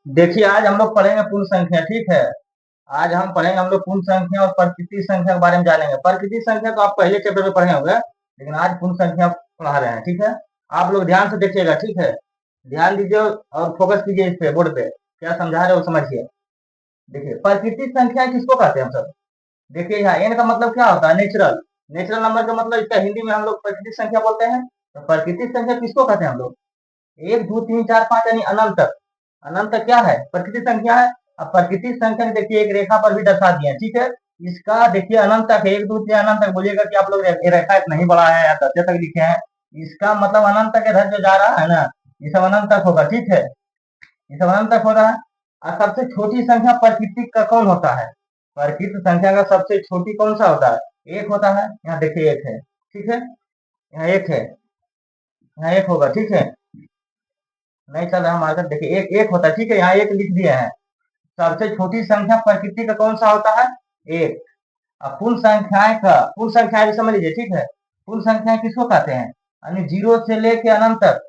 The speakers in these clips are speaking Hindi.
देखिए आज हम लोग पढ़ेंगे पूर्ण संख्या, ठीक है। आज हम पढ़ेंगे हम लोग पूर्ण संख्या और प्राकृतिक संख्या के बारे में जानेंगे। प्राकृतिक संख्या तो आप पहले चैप्टर में पढ़े होंगे, लेकिन आज पूर्ण संख्या पढ़ा रहे हैं, ठीक है। आप लोग ध्यान से देखिएगा, ठीक है। ध्यान दीजिए और फोकस कीजिए इस पे, बोर्ड पे क्या समझा रहे हो समझिए। देखिए प्राकृतिक संख्या किसको कहते हैं हम सब। देखिए यहाँ एन का मतलब क्या होता है, नेचुरल। नेचुरल नंबर का मतलब इसका हिंदी में हम लोग प्राकृतिक संख्या बोलते हैं। तो प्राकृतिक संख्या किसको कहते हैं हम लोग, 1 2 3 4 5 यानी अनंत तक। अनंत तक क्या है, प्राकृतिक संख्या है। अब प्राकृतिक संख्या देखिए एक रेखा पर भी दर्शा दिए, ठीक है। इसका देखिए अनंत तक है, 1 2 3 अनंत तक। बोलिएगा कि आप लोग रेखा इतना ही बड़ा है या 10 तक लिखे हैं। इसका मतलब अनंत तक इधर जो जा रहा है ना, ये सब अनंत तक होगा, ठीक है। ये सब अनंत तक हो रहा है। और सबसे छोटी संख्या प्राकृतिक का कौन होता है, प्राकृतिक संख्या का सबसे छोटी कौन सा होता है, एक होता है। यहाँ देखिए एक है, ठीक है। यहाँ एक है, यहाँ एक होगा, ठीक है। नहीं चल रहा हमारे साथ, देखिए एक एक होता है, ठीक है। यहाँ एक लिख दिए हैं। सबसे छोटी संख्या प्रकृति का कौन सा होता है, एक। अब पूर्ण संख्याएं का, पूर्ण संख्याएं भी समझ लीजिए, ठीक है। पूर्ण संख्याएं किसको कहते हैं, यानी जीरो से लेके अनंत तक।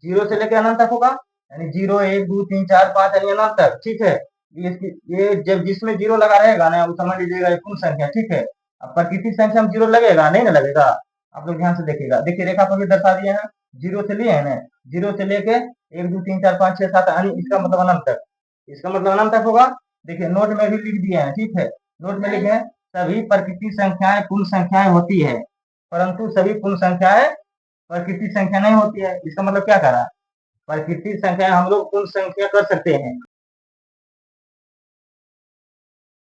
जीरो से लेके अनंत तक होगा, यानी 0 1 2 3 4 5 यानी अनंत तक, ठीक है। ये जब जिसमें जीरो लगा रहेगा ना, वो समझ लीजिएगा ये पूर्ण संख्या, ठीक है। अब प्राकृतिक संख्या में जीरो लगेगा नहीं ना लगेगा। आप लोग ध्यान से देखिएगा, देखिए रेखा पर भी दर्शा दिए हैं। जीरो से लिए है ना, जीरो से लेके 1 2 3 4 5 6 7 यानी इसका मतलब अनंत तक। इसका मतलब अनंत तक होगा। देखिए नोट में भी लिख दिए हैं, ठीक है। नोट में लिखे हैं सभी प्राकृतिक संख्याएं पूर्ण संख्याएं होती है, परंतु सभी पूर्ण संख्याएं प्राकृतिक संख्या नहीं होती है। इसका मतलब क्या कह रहा है, प्राकृतिक संख्या हम लोग पूर्ण संख्या कर सकते हैं।